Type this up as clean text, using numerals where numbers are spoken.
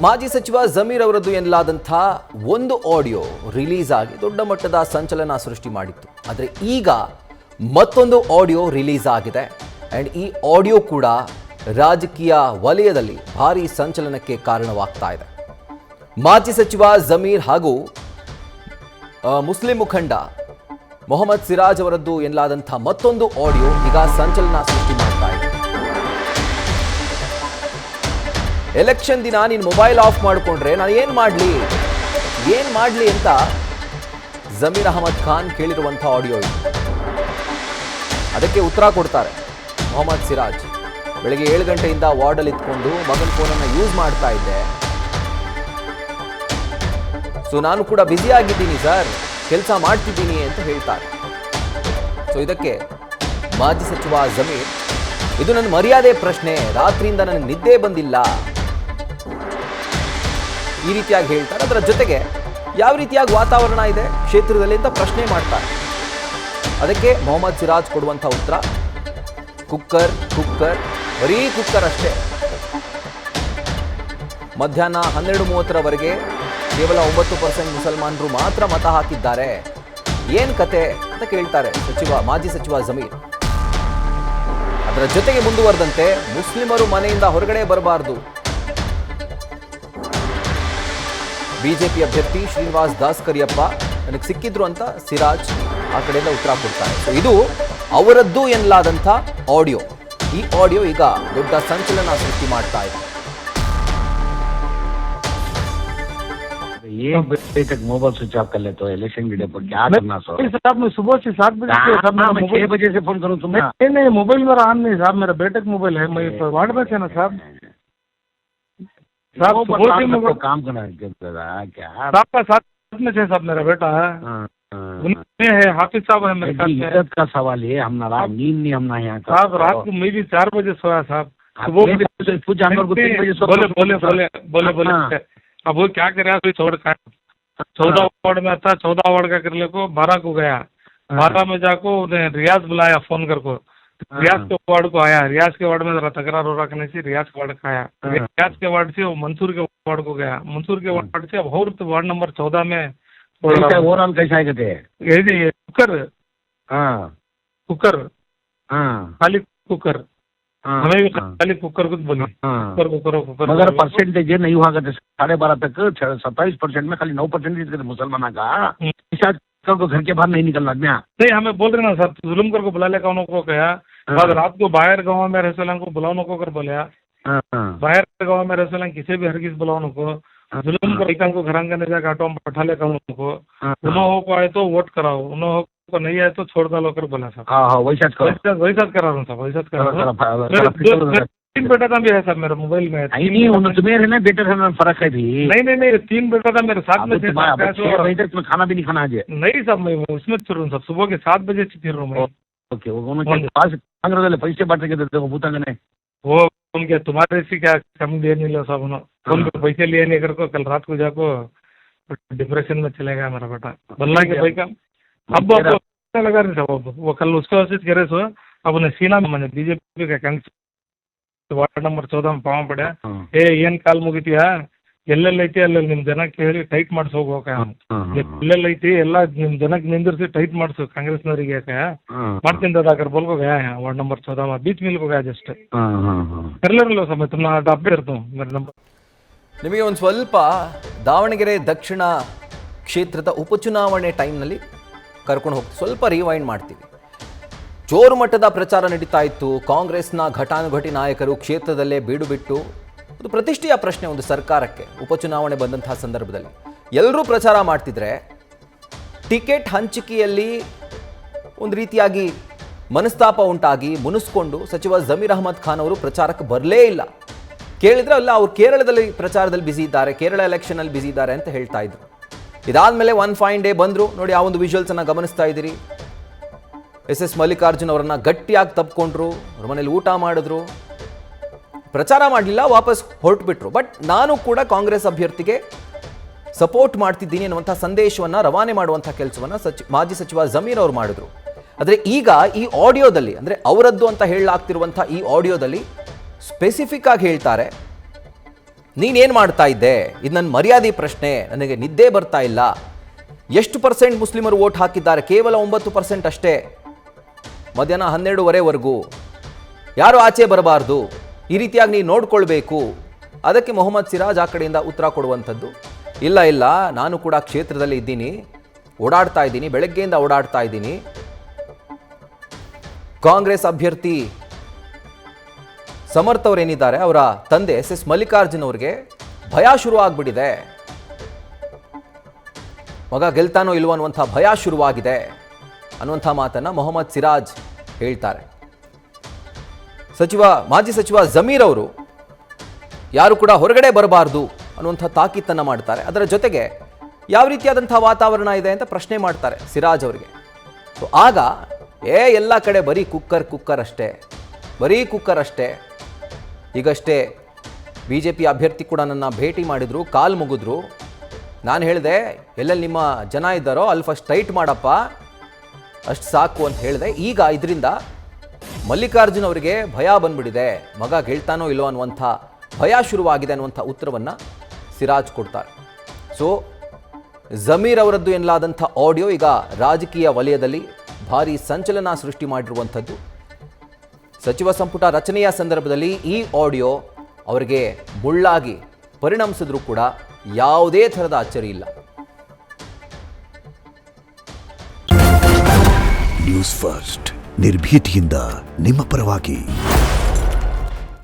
ಮಾಜಿ ಸಚಿವ ಜಮೀರ್ ಅವರದ್ದು ಎನ್ನಲಾದಂಥ ಒಂದು ಆಡಿಯೋ ರಿಲೀಸ್ ಆಗಿ ದೊಡ್ಡ ಮಟ್ಟದ ಸಂಚಲನ ಸೃಷ್ಟಿ ಮಾಡಿತ್ತು. ಆದರೆ ಈಗ ಮತ್ತೊಂದು ಆಡಿಯೋ ರಿಲೀಸ್ ಆಗಿದೆ ಆ್ಯಂಡ್ ಈ ಆಡಿಯೋ ಕೂಡ ರಾಜಕೀಯ ವಲಯದಲ್ಲಿ ಭಾರೀ ಸಂಚಲನಕ್ಕೆ ಕಾರಣವಾಗ್ತಾ ಇದೆ. ಮಾಜಿ ಸಚಿವ ಜಮೀರ್ ಹಾಗೂ ಮುಸ್ಲಿಂ ಮುಖಂಡ ಮೊಹಮ್ಮದ್ ಸಿರಾಜ್ ಅವರದ್ದು ಎನ್ನಲಾದಂಥ ಮತ್ತೊಂದು ಆಡಿಯೋ ಈಗ ಸಂಚಲನ ಸೃಷ್ಟಿ ಮಾಡ್ತಾ ಇದೆ. ಎಲೆಕ್ಷನ್ ದಿನ ನೀನು ಮೊಬೈಲ್ ಆಫ್ ಮಾಡಿಕೊಂಡ್ರೆ ನಾನು ಏನು ಮಾಡಲಿ ಅಂತ ಜಮೀರ್ ಅಹಮದ್ ಖಾನ್ ಕೇಳಿರುವಂಥ ಆಡಿಯೋ ಇದು. ಅದಕ್ಕೆ ಉತ್ತರ ಕೊಡ್ತಾರೆ ಮೊಹಮ್ಮದ್ ಸಿರಾಜ್. ಬೆಳಗ್ಗೆ 7 ಗಂಟೆಯಿಂದ ವಾರ್ಡಲ್ಲಿ ಇದ್ಕೊಂಡು ಮಗನ ಫೋನನ್ನು ಯೂಸ್ ಮಾಡ್ತಾ ಇದ್ದೆ. ಸೊ ನಾನು ಕೂಡ ಬ್ಯುಸಿ ಆಗಿದ್ದೀನಿ ಸರ್, ಕೆಲಸ ಮಾಡ್ತಿದ್ದೀನಿ ಅಂತ ಹೇಳ್ತಾರೆ. ಸೊ ಇದಕ್ಕೆ ಮಾಜಿ ಸಚಿವ ಜಮೀರ್, ಇದು ನನ್ನ ಮರ್ಯಾದೆ ಪ್ರಶ್ನೆ, ರಾತ್ರಿಯಿಂದ ನನಗೆ ನಿದ್ದೆ ಬಂದಿಲ್ಲ, ಈ ರೀತಿಯಾಗಿ ಹೇಳ್ತಾರೆ. ಅದರ ಜೊತೆಗೆ ಯಾವ ರೀತಿಯಾಗಿ ವಾತಾವರಣ ಇದೆ ಕ್ಷೇತ್ರದಲ್ಲಿ ಅಂತ ಪ್ರಶ್ನೆ ಮಾಡ್ತಾರೆ. ಅದಕ್ಕೆ ಮೊಹಮ್ಮದ್ ಸಿರಾಜ್ ಕೊಡುವಂಥ ಉತ್ತರ ಕುಕ್ಕರ್, ಬರೀ ಕುಕ್ಕರ್ ಅಷ್ಟೇ. ಮಧ್ಯಾಹ್ನ 12:30ರವರೆಗೆ ಕೇವಲ 9% ಮುಸಲ್ಮಾನರು ಮಾತ್ರ ಮತ ಹಾಕಿದ್ದಾರೆ, ಏನ್ ಕತೆ ಅಂತ ಕೇಳ್ತಾರೆ ಮಾಜಿ ಸಚಿವ ಜಮೀರ್. ಅದರ ಜೊತೆಗೆ ಮುಂದುವರೆದಂತೆ ಮುಸ್ಲಿಮರು ಮನೆಯಿಂದ ಹೊರಗಡೆ ಬರಬಾರದು, ಬಿಜೆಪಿ ಅಭ್ಯರ್ಥಿ ಶ್ರೀನಿವಾಸ್ ದಾಸ್ ಕರಿಯಪ್ಪ ನನಗೆ ಸಿಕ್ಕಿದ್ರು ಅಂತ ಸಿರಾಜ್ ಆ ಕಡೆಯಿಂದ ಉತ್ತರ ಕೊಡ್ತಾರೆ. ಸೊ ಇದು ಅವರದ್ದು ಎನ್ನಲಾದಂಥ ಆಡಿಯೋ. ಈ ಆಡಿಯೋ ಈಗ ದೊಡ್ಡ ಸಂಚಲನ ಸೃಷ್ಟಿ ಮಾಡ್ತಾ ಇದೆ. ये बजे तक मोबाइल स्विच ऑफ कर लेते हो इलेक्शन के डे पर, क्या करना सर? साहब मैं सुबह से 7 बजे मैं 6 बजे से फोन करूँ तुम्हें? नहीं मोबाइल मेरा ऑन नहीं साहब, मेरा बेटे का मोबाइल है, मैं वार्ड में थे ना साहब। साहब सुबह से काम करना क्या साहब का साथ में थे साहब, मेरा बेटा है, उनमें है हाफिज साहब है मेरे साथ। इज्जत का सवाल है, हम नाराज नींद नहीं हम ना यहाँ साहब रात को मैं भी 4 बजे सोया साहब। कुछ जानवर को 3 बजे बोले अब वो क्या करे, 14 वार्ड में था, 14 वार्ड का करने को 12 को गया, 12 में जाको रियाज बुलाया फोन कर को, रियाज के वार्ड को आया, रियाज के वार्ड में जरा तकरार हो रखने से रियाज के वार्ड का आया, रियाज के वार्ड से वो मंसूर के वार्ड को गया, मंसूर के वार्ड से अब और वार्ड नंबर 14 में ओवरऑल कैसा है कहते हैं कुकर खाली कुकर, हमें भी खाली कुकर कुछ बोली कुकर मगर परसेंटेज नहीं हुआ करते 12.5 तक 27% में खाली 9% मुसलमान का को घर के बाहर नहीं निकलना। नहीं हमें बोल रहे ना सर, जुलम कर को बुला ले कौन को कहा, बाद रात को बाहर गाँव में रह को बुलाओ को कर बोलिया, बाहर गाँव में रह किसी भी हर किस बुलाओ को, जुलम को को घर आंगन जाकर ऑटो में बैठा ले कौन को, उन्हों को आए तो वोट कराओ, उन्हों को नहीं आए तो छोड़ डालो कर बोला साहब। हाँ वैसा करा रहा हूँ साहब, वैसा करा रहा हूँ। 3 बेटा था भी है सर मेरे मोबाइल में, तुम्हें है ना बेटर है फर्क है भी। नहीं 3 बेटा था मेरे साथ में, 6 बजे तक खाना भी नहीं खाना आज। नहीं साहब मैं उसमें फिर रहा हूँ साहब, सुबह के 7 बजे से फिर रहा हूँ। ओके वो पैसे बांट के देते भूतांगने, वो उनके तुम्हारे से क्या कम दिए नहीं लो साहब, उन्होंने पैसे लिए नहीं कर को, कल रात को जाको डिप्रेशन में चले गया मेरा बेटा बल्ला के भाई का। अब लगा नहीं साहब, वो कल उसको वैसे कह रहे सो, अब उन्हें सीना में मैंने बीजेपी का कैंप वार्ड नंबर 14 में पाव पड़े, ಏನ್ ಕಾಲ್ ಮುಗಿತೀಯಾ, ಎಲ್ಲೆಲ್ಲೈತಿ ಅಲ್ಲೆಲ್ಲ ನಿಮ್ ಜನಕ್ಕೆ ಹೇಳಿ ಟೈಟ್ ಮಾಡಿಸಿ ಹೋಗೋಕ, ಎಲ್ಲೆಲ್ಲೈತಿ ಎಲ್ಲ ನಿಮ್ ಜನಕ್ಕೆ ನಿಂದಿರಿಸಿ ಟೈಟ್ ಮಾಡಿಸು ಕಾಂಗ್ರೆಸ್ನವರಿಗೆ ಮಾಡ್ತೀನಿ दादा बोल को गया है वार्ड नंबर 14 में, बीच मिल को गया जस्ट कर लो समय तुम अपडेट करता हूँ मेरे नंबर। ನಿಮಗೆ ಒಂದು ಸ್ವಲ್ಪ ದಾವಣಗೆರೆ ದಕ್ಷಿಣ ಕ್ಷೇತ್ರದ ಉಪಚುನಾವಣೆ ಟೈಮ್ನಲ್ಲಿ ಕರ್ಕೊಂಡು ಹೋಗ್ತೀವಿ, ಸ್ವಲ್ಪ ರಿವೈಂಡ್ ಮಾಡ್ತೀವಿ. ಜೋರು ಮಟ್ಟದ ಪ್ರಚಾರ ನಡೀತಾ ಇತ್ತು. ಕಾಂಗ್ರೆಸ್ನ ಘಟಾನುಘಟಿ ನಾಯಕರು ಕ್ಷೇತ್ರದಲ್ಲೇ ಬೀಡು ಬಿಟ್ಟು, ಅದು ಪ್ರತಿಷ್ಠೆಯ ಪ್ರಶ್ನೆ ಒಂದು ಸರ್ಕಾರಕ್ಕೆ. ಉಪಚುನಾವಣೆ ಬಂದಂತಹ ಸಂದರ್ಭದಲ್ಲಿ ಎಲ್ಲರೂ ಪ್ರಚಾರ ಮಾಡ್ತಿದ್ರೆ ಟಿಕೆಟ್ ಹಂಚಿಕೆಯಲ್ಲಿ ಒಂದು ರೀತಿಯಾಗಿ ಮನಸ್ತಾಪ ಉಂಟಾಗಿ ಮುನಿಸ್ಕೊಂಡು ಸಚಿವ ಜಮೀರ್ ಅಹಮದ್ ಖಾನ್ ಅವರು ಪ್ರಚಾರಕ್ಕೆ ಬರಲೇ ಇಲ್ಲ. ಕೇಳಿದ್ರೆ ಅಲ್ಲ, ಅವರು ಕೇರಳದಲ್ಲಿ ಪ್ರಚಾರದಲ್ಲಿ ಬ್ಯುಸಿ ಇದ್ದಾರೆ, ಕೇರಳ ಎಲೆಕ್ಷನಲ್ಲಿ ಬ್ಯುಸಿ ಇದ್ದಾರೆ ಅಂತ ಹೇಳ್ತಾ ಇದ್ರು. ಇದಾದಮೇಲೆ ಒನ್ ಫೈನ್ ಡೇ ಬಂದರು ನೋಡಿ, ಆ ಒಂದು ವಿಜುವಲ್ಸನ್ನು ಗಮನಿಸ್ತಾ ಇದ್ದೀರಿ. SS ಮಲ್ಲಿಕಾರ್ಜುನ್ ಅವರನ್ನು ಗಟ್ಟಿಯಾಗಿ ತಪ್ಪಿಕೊಂಡ್ರು, ಅವ್ರ ಮನೇಲಿ ಊಟ ಮಾಡಿದ್ರು, ಪ್ರಚಾರ ಮಾಡಲಿಲ್ಲ, ವಾಪಸ್ ಹೊರಟುಬಿಟ್ರು. ಬಟ್ ನಾನು ಕೂಡ ಕಾಂಗ್ರೆಸ್ ಅಭ್ಯರ್ಥಿಗೆ ಸಪೋರ್ಟ್ ಮಾಡ್ತಿದ್ದೀನಿ ಅನ್ನುವಂಥ ಸಂದೇಶವನ್ನು ರವಾನೆ ಮಾಡುವಂಥ ಕೆಲಸವನ್ನು ಮಾಜಿ ಸಚಿವ ಜಮೀರ್ ಅವರು ಮಾಡಿದ್ರು. ಆದರೆ ಈಗ ಈ ಆಡಿಯೋದಲ್ಲಿ, ಅಂದರೆ ಅವರದ್ದು ಅಂತ ಹೇಳಲಾಗ್ತಿರುವಂಥ ಈ ಆಡಿಯೋದಲ್ಲಿ ಸ್ಪೆಸಿಫಿಕ್ ಆಗಿ ಹೇಳ್ತಾರೆ, ನೀನೇನು ಮಾಡ್ತಾ ಇದ್ದೆ? ಇದು ನನ್ನ ಮರ್ಯಾದೆ ಪ್ರಶ್ನೆ, ನನಗೆ ನಿದ್ದೆ ಬರ್ತಾ ಇಲ್ಲ. ಎಷ್ಟು % ಮುಸ್ಲಿಮರು ವೋಟ್ ಹಾಕಿದ್ದಾರೆ? ಕೇವಲ 9% ಅಷ್ಟೇ. ಮಧ್ಯಾಹ್ನ 12:30ವರೆಗೂ ಯಾರು ಆಚೆ ಬರಬಾರ್ದು, ಈ ರೀತಿಯಾಗಿ ನೀವು ನೋಡ್ಕೊಳ್ಬೇಕು. ಅದಕ್ಕೆ ಮೊಹಮ್ಮದ್ ಸಿರಾಜ್ ಆ ಕಡೆಯಿಂದ ಉತ್ತರ ಕೊಡುವಂಥದ್ದು, ಇಲ್ಲ ನಾನು ಕೂಡ ಕ್ಷೇತ್ರದಲ್ಲಿ ಇದ್ದೀನಿ, ಓಡಾಡ್ತಾ ಇದ್ದೀನಿ, ಬೆಳಗ್ಗೆಯಿಂದ ಓಡಾಡ್ತಾ ಇದ್ದೀನಿ. ಕಾಂಗ್ರೆಸ್ ಅಭ್ಯರ್ಥಿ ಸಮರ್ಥ್ ಅವರೇನಿದ್ದಾರೆ, ಅವರ ತಂದೆ SS ಮಲ್ಲಿಕಾರ್ಜುನ್ ಅವರಿಗೆ ಭಯ ಶುರು ಆಗ್ಬಿಟ್ಟಿದೆ. ಮಗ ಗೆಲ್ತಾನೋ ಇಲ್ವೋ ಅನ್ನುವಂಥ ಭಯ ಶುರುವಾಗಿದೆ ಅನ್ನುವಂಥ ಮಾತನ್ನ ಮೊಹಮ್ಮದ್ ಸಿರಾಜ್ ಹೇಳ್ತಾರೆ. ಮಾಜಿ ಸಚಿವ ಜಮೀರ್ ಅವರು ಯಾರು ಕೂಡ ಹೊರಗಡೆ ಬರಬಾರ್ದು ಅನ್ನುವಂಥ ತಾಕೀತನ್ನು ಮಾಡ್ತಾರೆ. ಅದರ ಜೊತೆಗೆ ಯಾವ ರೀತಿಯಾದಂಥ ವಾತಾವರಣ ಇದೆ ಅಂತ ಪ್ರಶ್ನೆ ಮಾಡ್ತಾರೆ ಸಿರಾಜ್ ಅವರಿಗೆ. ಸೊ ಆಗ ಎಲ್ಲ ಕಡೆ ಬರೀ ಕುಕ್ಕರ್ ಅಷ್ಟೇ, ಬರೀ ಕುಕ್ಕರ್ ಅಷ್ಟೇ. ಈಗಷ್ಟೇ BJP ಅಭ್ಯರ್ಥಿ ಕೂಡ ನನ್ನ ಭೇಟಿ ಮಾಡಿದ್ರು, ಕಾಲು ಮುಗಿದ್ರು. ನಾನು ಹೇಳಿದೆ, ಎಲ್ಲೆಲ್ಲಿ ನಿಮ್ಮ ಜನ ಇದ್ದಾರೋ ಅಲ್ಲಿ ಫಸ್ಟ್ ಟೈಟ್ ಮಾಡಪ್ಪ, ಅಷ್ಟು ಸಾಕು ಅಂತ ಹೇಳಿದೆ. ಈಗ ಇದರಿಂದ ಮಲ್ಲಿಕಾರ್ಜುನ್ ಅವರಿಗೆ ಭಯ ಬಂದ್ಬಿಟ್ಟಿದೆ, ಮಗ ಗೆಲ್ತಾನೋ ಇಲ್ಲೋ ಅನ್ನುವಂಥ ಭಯ ಶುರುವಾಗಿದೆ ಅನ್ನುವಂಥ ಉತ್ತರವನ್ನು ಸಿರಾಜ್ ಕೊಡ್ತಾರೆ. ಸೊ ಜಮೀರ್ ಅವರದ್ದು ಎನ್ನಲಾದಂಥ ಆಡಿಯೋ ಈಗ ರಾಜಕೀಯ ವಲಯದಲ್ಲಿ ಭಾರಿ ಸಂಚಲನ ಸೃಷ್ಟಿ ಮಾಡಿರುವಂಥದ್ದು. ಸಚಿವ ಸಂಪುಟ ರಚನೆಯ ಸಂದರ್ಭದಲ್ಲಿ ಈ ಆಡಿಯೋ ಅವರಿಗೆ ಮುಳ್ಳಾಗಿ ಪರಿಣಮಿಸಿದ್ರೂ ಕೂಡ ಯಾವುದೇ ಥರದ ಅಚ್ಚರಿ ಇಲ್ಲ. ನ್ಯೂಸ್ ಫಸ್ಟ್ ನಿರ್ಭೀತಿಯಿಂದ ನಿಮ್ಮ ಪರವಾಗಿ.